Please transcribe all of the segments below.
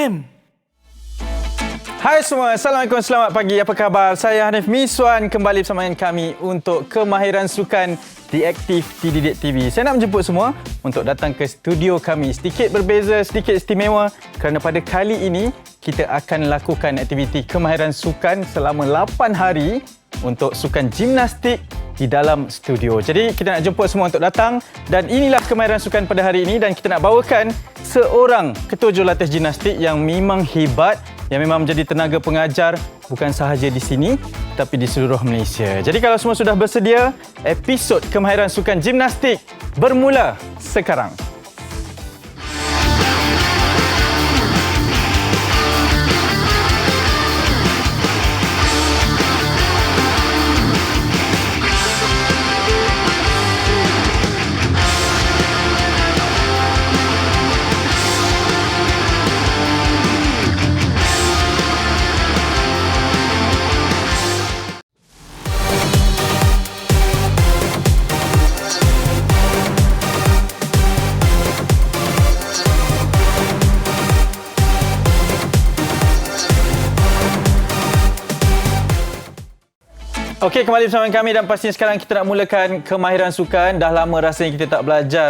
FM. Hai semua, Assalamualaikum, selamat pagi. Apa khabar? Saya Hanif Miswan kembali bersama dengan kami untuk Kemahiran Sukan Diaktif di Didik TV. Saya nak menjemput semua untuk datang ke studio kami. Sedikit berbeza, sedikit istimewa kerana pada kali ini kita akan lakukan aktiviti kemahiran sukan selama 8 hari untuk sukan gimnastik di dalam studio. Jadi kita nak jemput semua untuk datang dan inilah kemahiran sukan pada hari ini dan kita nak bawakan seorang ketua jurulatih gimnastik yang memang hebat, yang memang menjadi tenaga pengajar bukan sahaja di sini tapi di seluruh Malaysia. Jadi kalau semua sudah bersedia, episod kemahiran sukan gimnastik bermula sekarang. Okey, kembali bersama kami dan pastinya sekarang kita nak mulakan kemahiran sukan. Dah lama rasanya kita tak belajar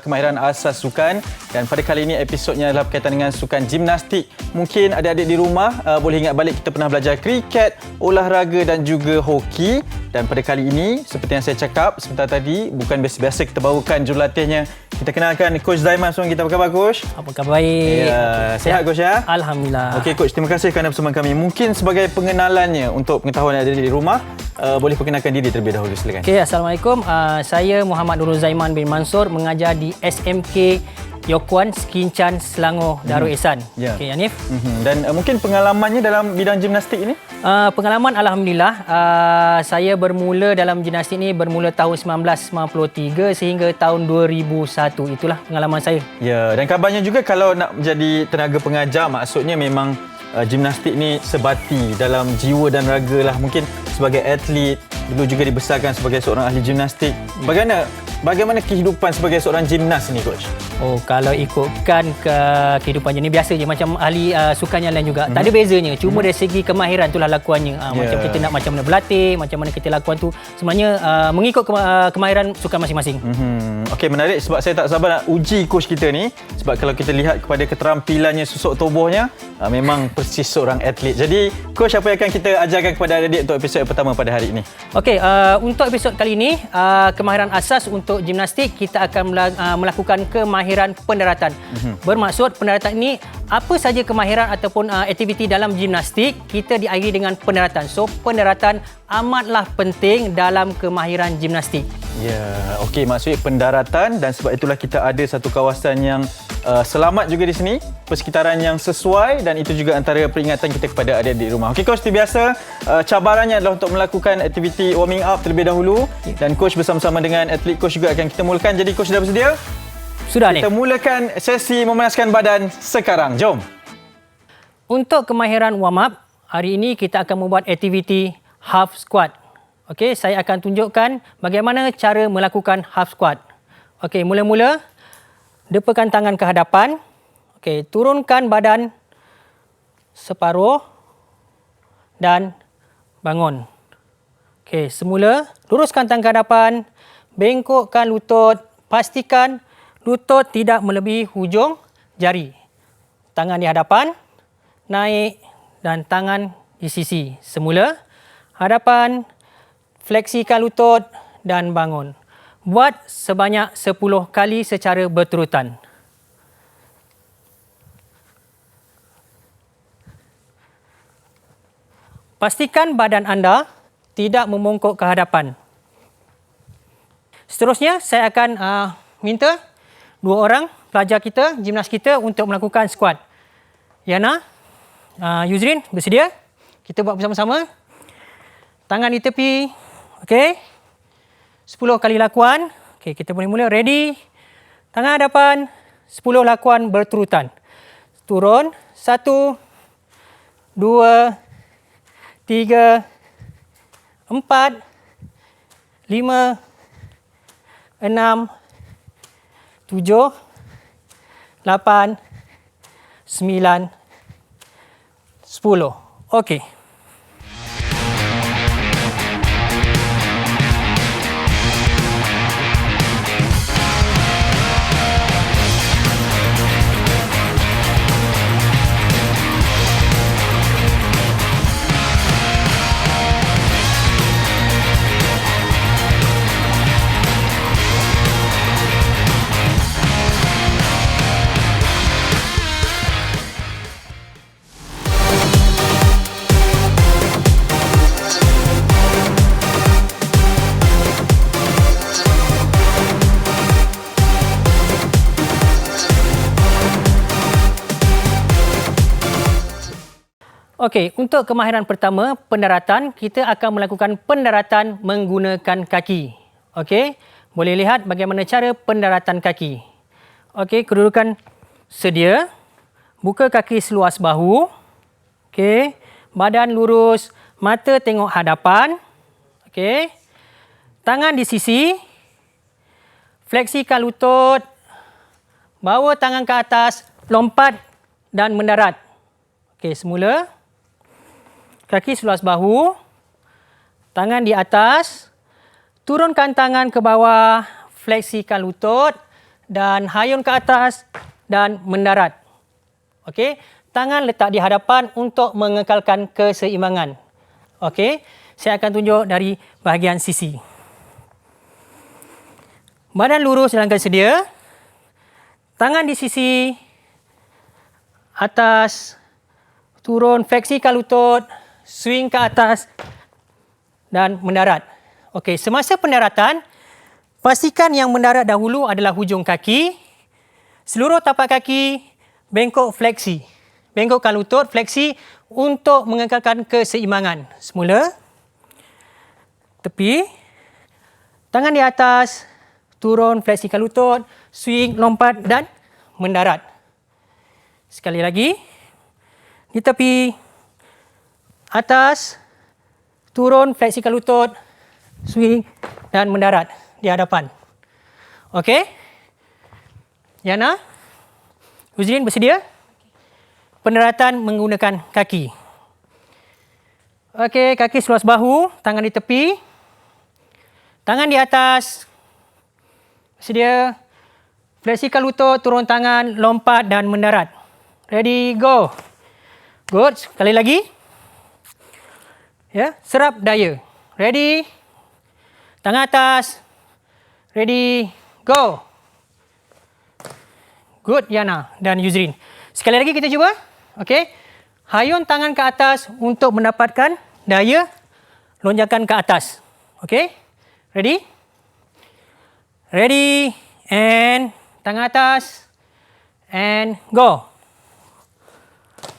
kemahiran asas sukan dan pada kali ini episodnya adalah berkaitan dengan sukan gimnastik. Mungkin adik-adik di rumah boleh ingat balik kita pernah belajar kriket, olahraga dan juga hoki. Dan pada kali ini, seperti yang saya cakap sebentar tadi, bukan biasa-biasa kita bawakan jurulatihnya. Kita kenalkan Coach Zaiman bersama kita. Apa khabar Coach? Apa khabar baik? Ya, sihat Coach ya? Alhamdulillah. Okey Coach, terima kasih kerana bersama kami. Mungkin sebagai pengenalannya untuk pengetahuan adik-adik di rumah, boleh perkenalkan diri terlebih dahulu, silakan. Okey, Assalamualaikum. Saya Muhammad Nurul Zaiman bin Mansur, mengajar di SMK Yokuan, Skincan, Selangor, Darul Ehsan. Ya. Okey, Hanif. Dan mungkin pengalamannya dalam bidang gimnastik ini? Pengalaman Alhamdulillah, saya bermula dalam gimnastik ini bermula tahun 1993 sehingga tahun 2001. Itulah pengalaman saya. Ya, dan kabarnya juga kalau nak menjadi tenaga pengajar, maksudnya memang gimnastik ni sebati dalam jiwa dan raga lah. Mungkin sebagai atlet, dulu juga dibesarkan sebagai seorang ahli gimnastik. Bagaimana kehidupan sebagai seorang gimnas ni Coach? Oh, kalau ikutkan ke kehidupan ni biasa je macam ahli sukan yang lain juga. Tak ada bezanya. Cuma dari segi kemahiran itulah lakuannya. Macam kita nak macam mana berlatih, macam mana kita lakukan tu sebenarnya mengikut kemahiran sukan masing-masing. Okey, menarik sebab saya tak sabar nak uji coach kita ni sebab kalau kita lihat kepada keterampilannya, susuk tubuhnya, memang persis seorang atlet. Jadi, coach apa yang akan kita ajarkan kepada adik-adik untuk episod pertama pada hari ini? Okey, untuk episod kali ini, kemahiran asas untuk gimnastik, kita akan melakukan kemahiran pendaratan. Bermaksud pendaratan ini apa saja kemahiran ataupun aktiviti dalam gimnastik kita diakhiri dengan pendaratan. So pendaratan amatlah penting dalam kemahiran gimnastik. Ya, okey, maksudnya pendaratan dan sebab itulah kita ada satu kawasan yang selamat juga di sini, persekitaran yang sesuai dan itu juga antara peringatan kita kepada adik-adik di rumah. Okey coach, seperti biasa cabarannya adalah untuk melakukan aktiviti warming up terlebih dahulu dan coach bersama-sama dengan atlet coach juga akan kita mulakan. Jadi coach dah bersedia? Sudah ni. Kita mulakan sesi memanaskan badan sekarang. Jom. Untuk kemahiran warm up, hari ini kita akan membuat aktiviti half squat. Okey, saya akan tunjukkan bagaimana cara melakukan half squat. Okey, mula-mula depakan tangan ke hadapan. Okey, turunkan badan separuh dan bangun. Okey, semula luruskan tangan ke hadapan, bengkokkan lutut, pastikan lutut tidak melebihi hujung jari. Tangan di hadapan, naik dan tangan di sisi. Semula, hadapan, fleksikan lutut dan bangun. Buat sebanyak 10 kali secara berterutan. Pastikan badan anda tidak membongkok ke hadapan. Seterusnya, saya akan minta 2 orang pelajar kita, gimnas kita untuk melakukan squat. Yana, Yuzrin, bersedia? Kita buat bersama-sama. Tangan di tepi. Okey. 10 kali lakuan. Okey, kita boleh mula. Ready? Tangan hadapan. 10 lakuan berterutan. Turun. 1, 2, 3, 4, 5, 6, 7, 8, 9, 10. Okey. Okey, untuk kemahiran pertama, pendaratan, kita akan melakukan pendaratan menggunakan kaki. Okey, boleh lihat bagaimana cara pendaratan kaki. Okey, kedudukan sedia. Buka kaki seluas bahu. Okey, badan lurus, mata tengok hadapan. Okey, tangan di sisi. Fleksikan lutut. Bawa tangan ke atas, lompat dan mendarat. Okey, semula. Kaki seluas bahu, tangan di atas, turunkan tangan ke bawah, fleksikan lutut dan hayun ke atas dan mendarat. Okey, tangan letak di hadapan untuk mengekalkan keseimbangan. Okey, saya akan tunjuk dari bahagian sisi. Badan lurus dalam keadaan sedia, tangan di sisi, atas, turun, fleksikan lutut, swing ke atas dan mendarat. Okey, semasa pendaratan, pastikan yang mendarat dahulu adalah hujung kaki. Seluruh tapak kaki bengkok fleksi. Bengkokkan lutut, fleksi untuk mengekalkan keseimbangan. Semula, tepi, tangan di atas, turun, fleksikan lutut, swing, lompat dan mendarat. Sekali lagi, di tepi, atas, turun, fleksikan lutut, swing dan mendarat di hadapan. Okey? Yana, Uzrin bersedia? Pendaratan menggunakan kaki. Okey, kaki seluas bahu, tangan di tepi, tangan di atas. Bersedia? Fleksikan lutut, turun tangan, lompat dan mendarat. Ready, go. Good. Sekali lagi. Ya, serap daya. Ready? Tangan atas. Ready? Go. Good, Yana dan Yuzrin. Sekali lagi kita cuba. Okey. Hayun tangan ke atas untuk mendapatkan daya lonjakan ke atas. Okey. Ready? Ready. And tangan atas. And go.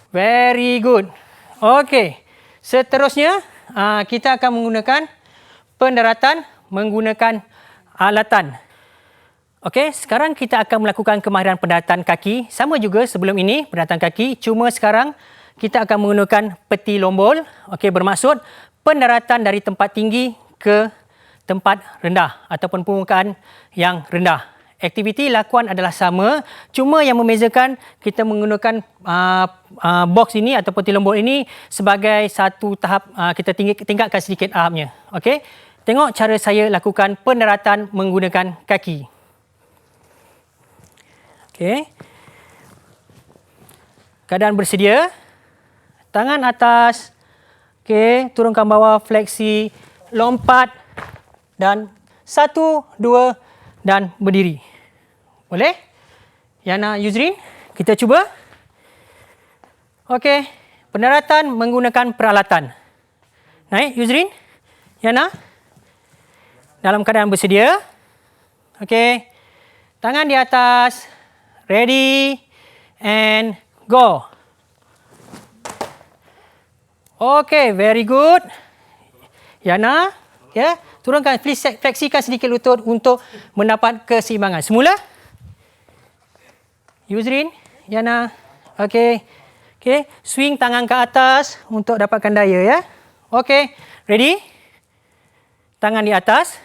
Very good. Okey. Seterusnya, kita akan menggunakan pendaratan menggunakan alatan. Okey, sekarang kita akan melakukan kemahiran pendaratan kaki. Sama juga sebelum ini, pendaratan kaki. Cuma sekarang kita akan menggunakan peti lombol. Okey, bermaksud pendaratan dari tempat tinggi ke tempat rendah ataupun permukaan yang rendah. Aktiviti lakuan adalah sama, cuma yang membezakan kita menggunakan box ini atau peti lombol ini sebagai satu tahap, kita tingkatkan sedikit tahapnya. Okey, tengok cara saya lakukan pendaratan menggunakan kaki. Okey, keadaan bersedia, tangan atas, okey, turunkan bawah, fleksi, lompat dan 1, 2 dan berdiri. Boleh? Yana, Yuzrin, kita cuba. Okey, pendaratan menggunakan peralatan. Naik, Yuzrin, Yana. Dalam keadaan bersedia. Okey, tangan di atas. Ready and go. Okey, very good. Yana, ya, turunkan, fleksikan sedikit lutut untuk mendapat keseimbangan. Semula. Yuzrin, Yana. Okey. Okey, swing tangan ke atas untuk dapatkan daya ya. Okey, ready? Tangan di atas.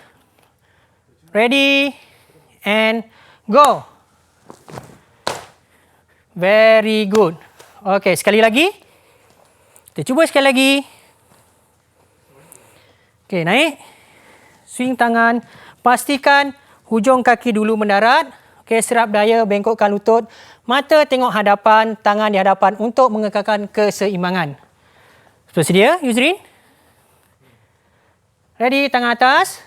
Ready and go. Very good. Okey, sekali lagi. Kita cuba sekali lagi. Okey, naik. Swing tangan. Pastikan hujung kaki dulu mendarat. Okey, serap daya, bengkokkan lutut. Mata tengok hadapan, tangan di hadapan untuk mengekalkan keseimbangan. Bersedia, Yuzrin? Ready, tangan atas.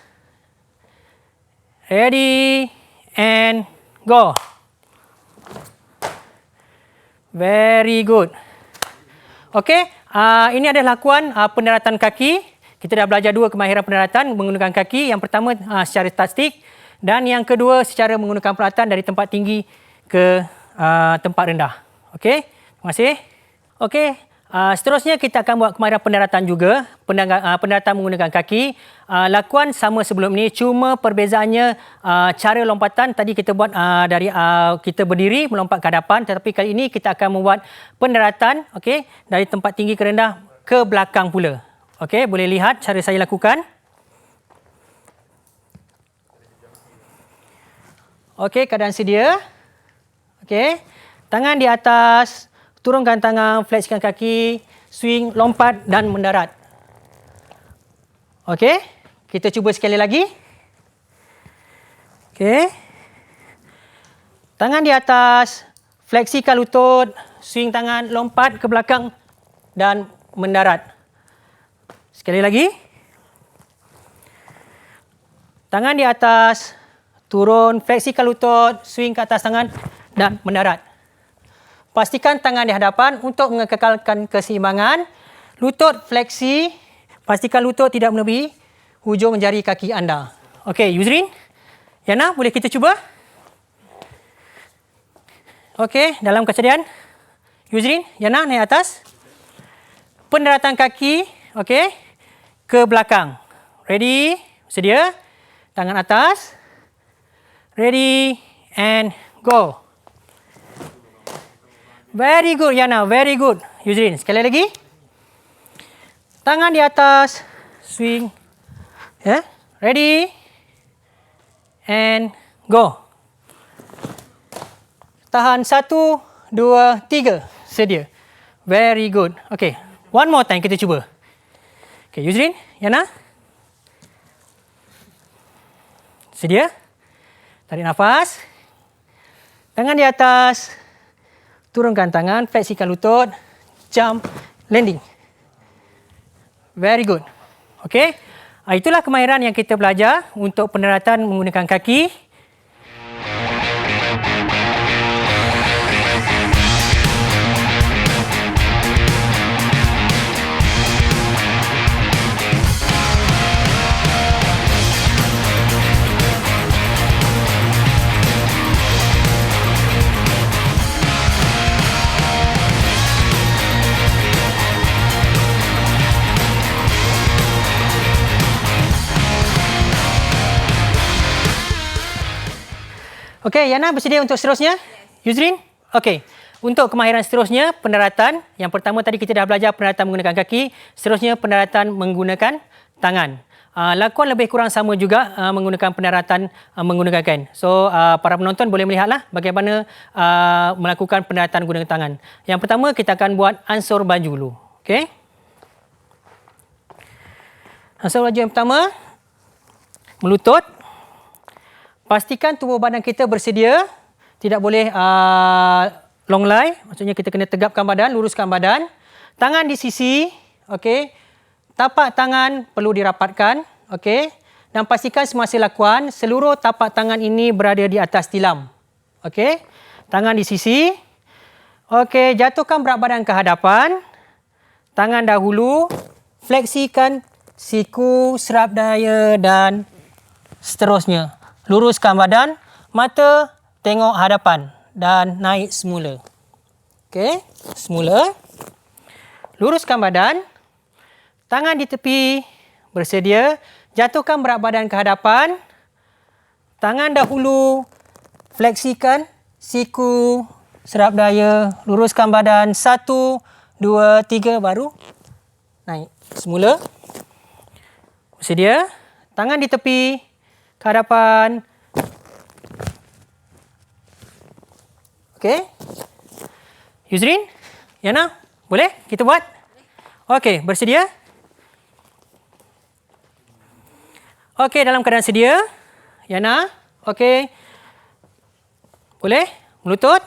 Ready, and go. Very good. Okey, ini adalah lakuan pendaratan kaki. Kita dah belajar 2 kemahiran pendaratan menggunakan kaki. Yang pertama secara statik dan yang kedua secara menggunakan peralatan dari tempat tinggi ke tempat rendah. Okey, terima kasih. Okey, seterusnya kita akan buat kemahiran pendaratan juga. Pendaratan menggunakan kaki. Lakuan sama sebelum ini, cuma perbezaannya cara lompatan. Tadi kita buat dari kita berdiri melompat ke hadapan, tetapi kali ini kita akan membuat pendaratan, okey, dari tempat tinggi ke rendah ke belakang pula. Okey, boleh lihat cara saya lakukan. Okey, keadaan sedia. Okey, tangan di atas, turunkan tangan, fleksikan kaki, swing, lompat dan mendarat. Okey, kita cuba sekali lagi. Okey. Tangan di atas, fleksikan lutut, swing tangan, lompat ke belakang dan mendarat. Sekali lagi. Tangan di atas, turun, fleksikan lutut, swing ke atas tangan dan mendarat. Pastikan tangan di hadapan untuk mengekalkan keseimbangan. Lutut fleksi. Pastikan lutut tidak melebihi hujung jari kaki anda. Okey, Yuzrin, Yana, boleh kita cuba? Okey, dalam kesediaan. Yuzrin, Yana, naik atas. Pendaratan kaki, okey, ke belakang. Ready? Sedia? Tangan atas. Ready and go. Very good, Yana. Very good. Yuzrin, sekali lagi. Tangan di atas. Swing. Yeah. Ready. And go. Tahan 1, 2, 3. Sedia. Very good. Okay. One more time kita cuba. Okay, Yuzrin, Yana. Sedia. Tarik nafas. Tangan di atas. Turunkan tangan, fleksikan lutut. Jump, landing. Very good. Okey. Itulah kemahiran yang kita belajar untuk pendaratan menggunakan kaki. Okey, Yana bersedia untuk seterusnya? Yuzrin? Okey. Untuk kemahiran seterusnya, pendaratan. Yang pertama tadi kita dah belajar pendaratan menggunakan kaki. Seterusnya pendaratan menggunakan tangan. Lakuan lebih kurang sama juga menggunakan pendaratan menggunakan kain. So, para penonton boleh melihatlah bagaimana melakukan pendaratan menggunakan tangan. Yang pertama, kita akan buat ansur baju dulu. Okey? Ansur baju yang pertama, melutut. Pastikan tubuh badan kita bersedia. Tidak boleh long lie. Maksudnya kita kena tegapkan badan, luruskan badan. Tangan di sisi. Okey. Tapak tangan perlu dirapatkan. Okey. Dan pastikan semasa lakuan, seluruh tapak tangan ini berada di atas tilam. Okey. Tangan di sisi. Okey. Jatuhkan berat badan ke hadapan. Tangan dahulu. Fleksikan siku, serap daya dan seterusnya. Luruskan badan, mata tengok hadapan dan naik semula. Okey, semula. Luruskan badan, tangan di tepi, bersedia. Jatuhkan berat badan ke hadapan. Tangan dahulu, fleksikan siku, serap daya, luruskan badan. 1, 2, 3, baru naik semula. Bersedia. Tangan di tepi, ke hadapan. Okey. Yuzrin, Yana, boleh kita buat? Okey, bersedia? Okey, dalam keadaan sedia. Yana, okey. Boleh? Melutut.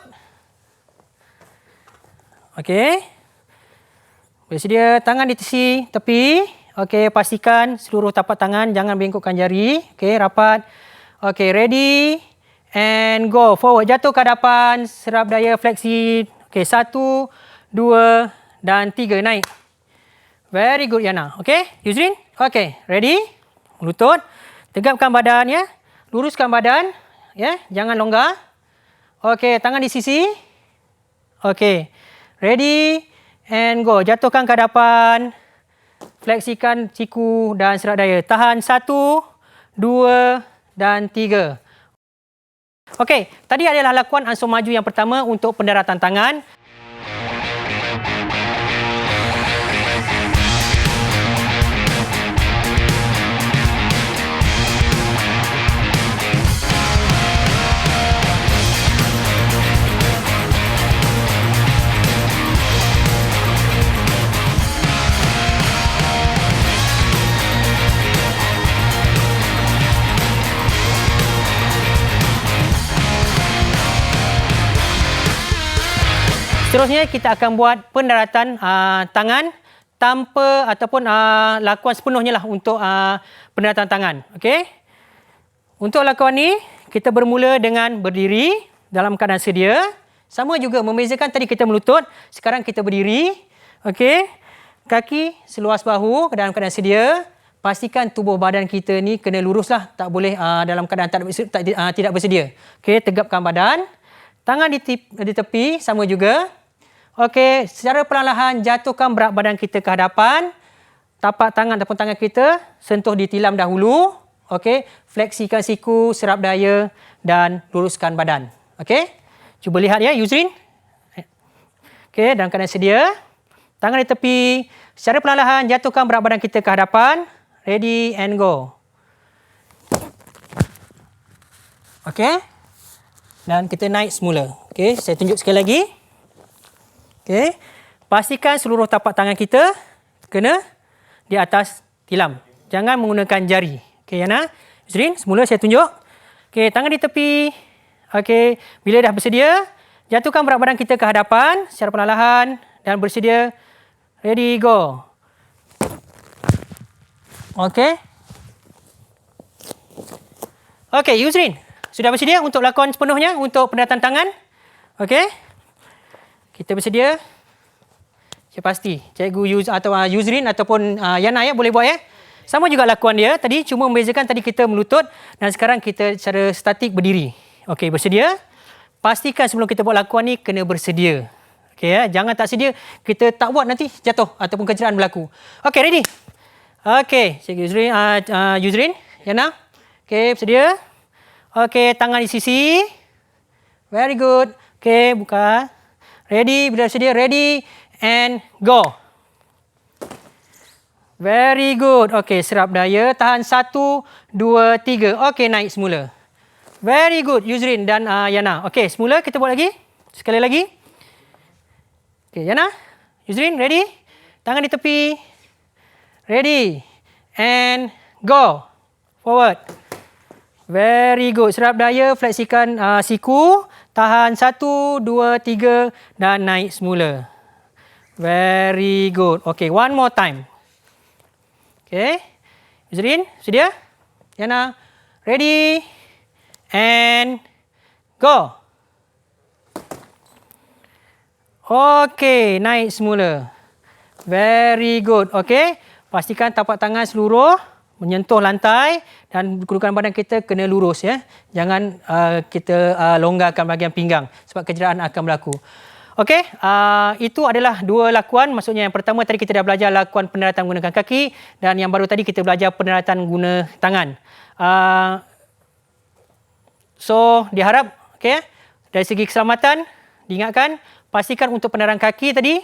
Okey. Bersedia, tangan di tepi. Okey, pastikan seluruh tapak tangan jangan bengkokkan jari. Okey, rapat. Okey, ready and go. Forward, jatuh ke hadapan, serap daya, fleksi. Okey, 1, 2 dan 3, naik. Very good, Yana. Okey, Yuzrin. Okey, ready? Lutut. Tegapkan badan, ya. Luruskan badan, ya. Jangan longgar. Okey, tangan di sisi. Okey, ready and go. Jatuhkan ke hadapan. Fleksikan siku dan serap daya. Tahan 1, 2 dan 3. Okey, tadi adalah lakuan ansur maju yang pertama untuk pendaratan tangan. Seterusnya kita akan buat pendaratan tangan tanpa ataupun lakuan sepenuhnya lah untuk pendaratan tangan. Okey. Untuk lakuan ni kita bermula dengan berdiri dalam keadaan sedia. Sama juga membezakan tadi kita melutut, sekarang kita berdiri. Okey. Kaki seluas bahu dalam keadaan sedia. Pastikan tubuh badan kita ni kena luruslah, tak boleh dalam keadaan tidak bersedia. Okey, tegapkan badan. Tangan di tepi sama juga. Okey, secara perlahan jatuhkan berat badan kita ke hadapan. Tapak tangan ataupun tangan kita sentuh di tilam dahulu. Okey, fleksikan siku, serap daya dan luruskan badan. Okey, cuba lihat ya, Yuzrin. Okey, dalam keadaan sedia. Tangan di tepi. Secara perlahan jatuhkan berat badan kita ke hadapan. Ready and go. Okey. Dan kita naik semula. Okey, saya tunjuk sekali lagi. Okey. Pastikan seluruh tapak tangan kita kena di atas tilam. Jangan menggunakan jari. Okey, Yana. Yuzrin, semula saya tunjuk. Okey, tangan di tepi. Okey, bila dah bersedia, jatuhkan berat badan kita ke hadapan secara perlahan dan bersedia. Ready, go. Okey. Okey, Yuzrin. Sudah bersedia untuk lakuan sepenuhnya untuk pendaratan tangan? Okey. Kita bersedia. Saya pasti Cikgu Yuzrin ataupun Yana ya boleh buat ya. Sama juga lakuan dia tadi, cuma membezakan tadi kita melutut dan sekarang kita secara statik berdiri. Okey, bersedia. Pastikan sebelum kita buat lakuan ni kena bersedia. Okey ya, jangan tak sedia kita tak buat nanti jatuh ataupun kecederaan berlaku. Okey, ready? Okey, Cikgu Yuzrin, Yana. Okey, bersedia. Okey, tangan di sisi. Very good. Okey, buka. Ready, bila sedia, ready and go. Very good. Okey, serap daya. Tahan 1, 2, 3. Okey, naik semula. Very good, Yuzrin dan Yana. Okey, semula kita buat lagi. Sekali lagi. Okey, Yana. Yuzrin, ready? Tangan di tepi. Ready and go. Forward. Very good. Serap daya, fleksikan siku. Tahan 1, 2, 3 dan naik semula. Very good. Okey, one more time. Okey. Yuzrin, sedia? Yana, ready and go. Okey, naik semula. Very good. Okey, pastikan tapak tangan seluruh menyentuh lantai dan kedudukan badan kita kena lurus ya. Jangan kita longgarkan bahagian pinggang sebab kecederaan akan berlaku. Okey, itu adalah dua lakuan. Maksudnya yang pertama tadi kita dah belajar lakuan pendaratan menggunakan kaki dan yang baru tadi kita belajar pendaratan guna tangan. So diharap okey dari segi keselamatan diingatkan pastikan untuk pendaratan kaki tadi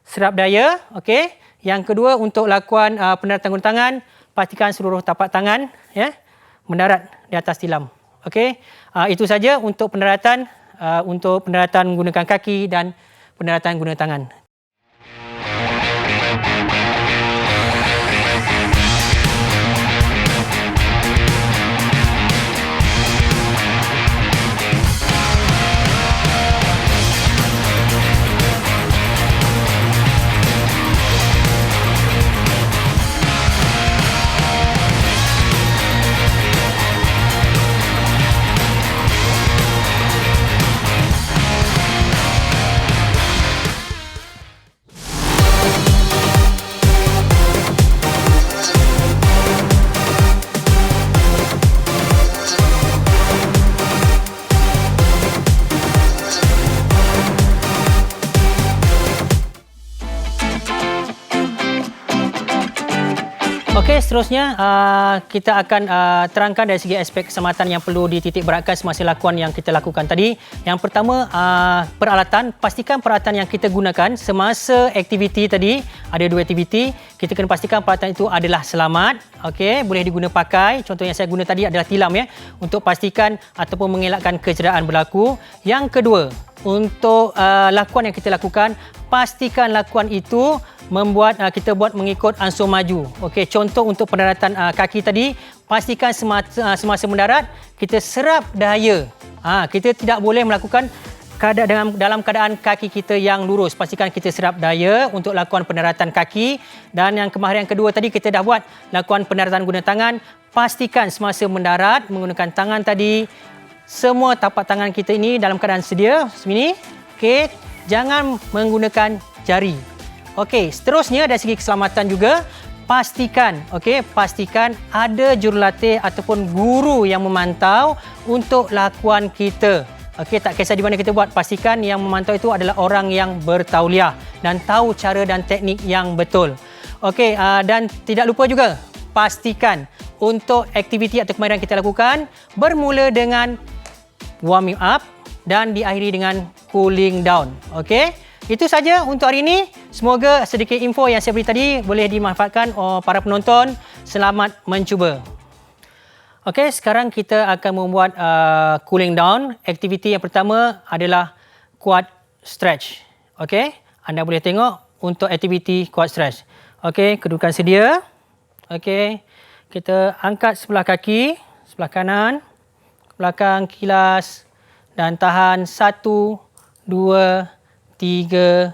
serap daya, okey. Yang kedua untuk lakuan pendaratan guna tangan, pastikan seluruh tapak tangan ya mendarat di atas tilam. Okey. Itu saja untuk pendaratan menggunakan kaki dan pendaratan guna tangan. Okey, seterusnya kita akan terangkan dari segi aspek keselamatan yang perlu dititik beratkan semasa lakuan yang kita lakukan tadi. Yang pertama, peralatan. Pastikan peralatan yang kita gunakan semasa aktiviti tadi, ada 2 aktiviti, kita kena pastikan peralatan itu adalah selamat. Okey, boleh diguna pakai. Contoh yang saya guna tadi adalah tilam ya, untuk pastikan ataupun mengelakkan kecederaan berlaku. Yang kedua, untuk lakuan yang kita lakukan, pastikan lakuan itu kita buat mengikut ansur maju. Okey, contoh untuk pendaratan kaki tadi, pastikan semasa mendarat kita serap daya. Kita tidak boleh melakukan dalam keadaan kaki kita yang lurus. Pastikan kita serap daya untuk lakuan pendaratan kaki. Dan yang kemahiran kedua tadi kita dah buat lakuan pendaratan guna tangan. Pastikan semasa mendarat menggunakan tangan tadi, semua tapak tangan kita ini dalam keadaan sedia semini. Okey, jangan menggunakan jari. Okey, seterusnya dari segi keselamatan juga, pastikan ada jurulatih ataupun guru yang memantau untuk lakuan kita. Okey, tak kisah di mana kita buat, pastikan yang memantau itu adalah orang yang bertauliah dan tahu cara dan teknik yang betul. Okey, dan tidak lupa juga, pastikan untuk aktiviti atau kemahiran kita lakukan bermula dengan warming up dan diakhiri dengan cooling down. Okey, itu saja untuk hari ini. Semoga sedikit info yang saya beri tadi boleh dimanfaatkan oleh para penonton. Selamat mencuba. Okey, sekarang kita akan membuat cooling down. Aktiviti yang pertama adalah quad stretch. Okey, anda boleh tengok untuk aktiviti quad stretch. Okey, kedudukan sedia. Okey, kita angkat sebelah kaki, sebelah kanan, belakang kilas dan tahan 1, 2, 3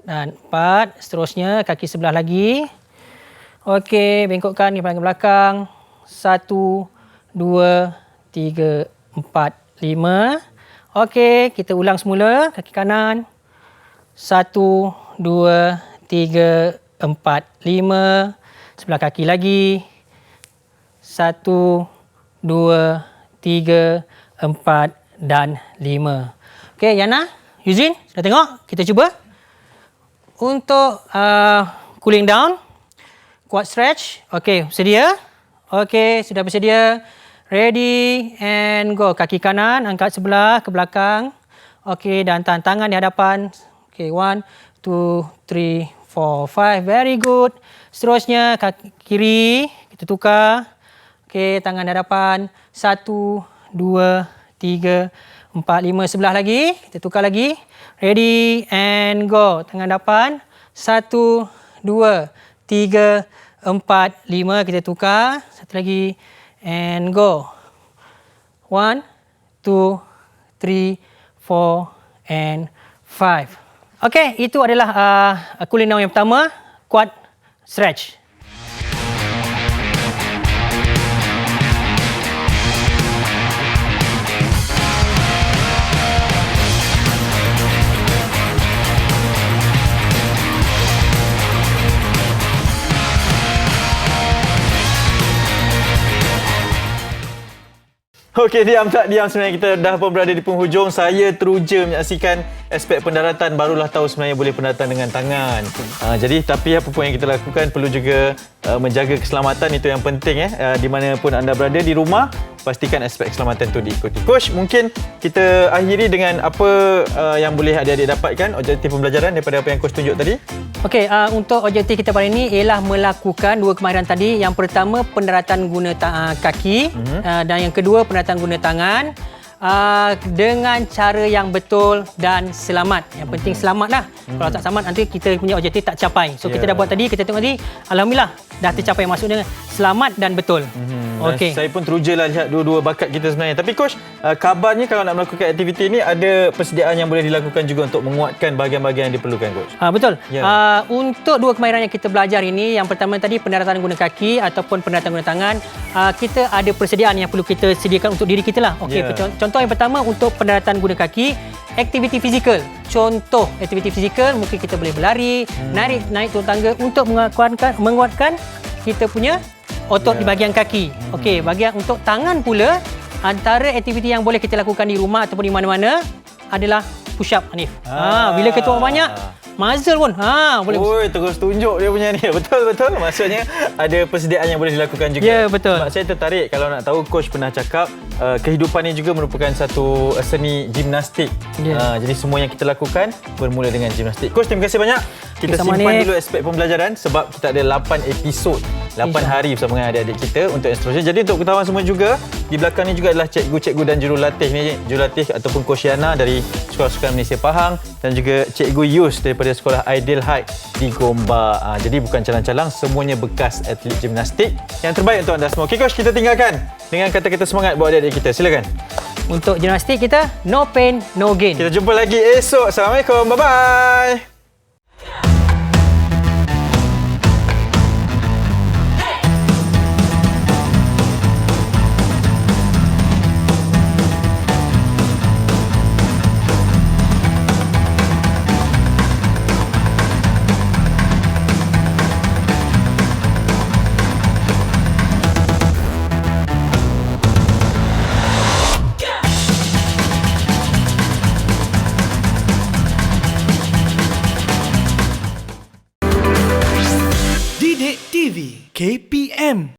dan 4. Seterusnya kaki sebelah lagi. Okey, bengkokkan di belakang. 1, 2, 3, 4, 5. Okey, kita ulang semula. Kaki kanan. 1, 2, 3, 4, 5. Sebelah kaki lagi. 1, 2, 3, 4 dan 5. Okey, Yana, Yuzin, sudah tengok? Kita cuba. Untuk cooling down, quad stretch. Okey, sedia? Okey, sudah bersedia. Ready and go. Kaki kanan angkat sebelah ke belakang. Okey, dan tahan tangan di hadapan. Okey, 1, 2, 3, 4, 5. Very good. Seterusnya kaki kiri kita tukar. Okey, tangan di hadapan. 1, 2, 3, 4, 5. Sebelah lagi. Kita tukar lagi. Ready and go. Tangan depan. 1, 2, 3, 4, 5. Kita tukar. Satu lagi. And go. 1, 2, 3, 4 and 5. Okey, itu adalah cooling down yang pertama. Quad stretch. Okey, diam tak diam, sebenarnya kita dah pun berada di penghujung. Saya teruja menyaksikan aspek pendaratan, barulah tahu sebenarnya boleh pendaratan dengan tangan. Jadi tapi apa pun yang kita lakukan perlu juga menjaga keselamatan, itu yang penting di mana pun anda berada di rumah, pastikan aspek keselamatan itu diikuti. Coach, mungkin kita akhiri dengan apa yang boleh adik-adik dapatkan objektif pembelajaran daripada apa yang coach tunjuk tadi. Okey, untuk objektif kita pada ini ialah melakukan 2 kemahiran tadi. Yang pertama, pendaratan guna kaki dan yang kedua, pendaratan guna tangan dengan cara yang betul dan selamat. Yang penting selamatlah. Kalau tak selamat nanti kita punya objektif tak capai. So kita dah buat tadi, kita tengok tadi, alhamdulillah dah tercapai, maksudnya selamat dan betul. Okey. Saya pun terujalah lihat dua-dua bakat kita sebenarnya. Tapi coach, kabarnya kalau nak melakukan aktiviti ini ada persediaan yang boleh dilakukan juga untuk menguatkan bahagian-bahagian yang diperlukan, coach. Betul. Untuk 2 kemahiran yang kita belajar ini, yang pertama tadi pendaratan guna kaki ataupun pendaratan guna tangan, kita ada persediaan yang perlu kita sediakan untuk diri kita lah. Okey, contoh yang pertama untuk pendaratan guna kaki, aktiviti fizikal. Contoh aktiviti fizikal, mungkin kita boleh berlari, naik turun tangga untuk menguatkan kita punya otot di bahagian kaki. Okey, bahagian untuk tangan pula, antara aktiviti yang boleh kita lakukan di rumah ataupun di mana-mana adalah push up, Hanif. Bila kita buat banyak, muzzle pun. Boleh. Oi, terus tunjuk dia punya ni. Betul. Maksudnya ada persediaan yang boleh dilakukan juga. Ya, betul. Sebab saya tertarik kalau nak tahu coach pernah cakap kehidupan ni juga merupakan satu seni gimnastik. Ya. Jadi semua yang kita lakukan bermula dengan gimnastik. Coach, terima kasih banyak. Kita Sama simpan ni. dulu aspek pembelajaran sebab kita ada 8 episod, 8 hari bersama dengan adik-adik kita untuk seterusnya. Jadi untuk pengetahuan semua juga, di belakang ni juga adalah cikgu-cikgu dan jurulatih ni, jurulatih ataupun Coach Yana dari Sekolah Sukan Malaysia Pahang dan juga Cikgu Yus daripada Sekolah Ideal Height di Gombak. Jadi bukan calang-calang, semuanya bekas atlet gimnastik. Yang terbaik untuk anda semua. Okey Coach, kita tinggalkan dengan kata-kata semangat buat adik-adik kita. Silakan. Untuk gimnastik kita, no pain, no gain. Kita jumpa lagi esok. Assalamualaikum. Bye-bye. Didik TV KPM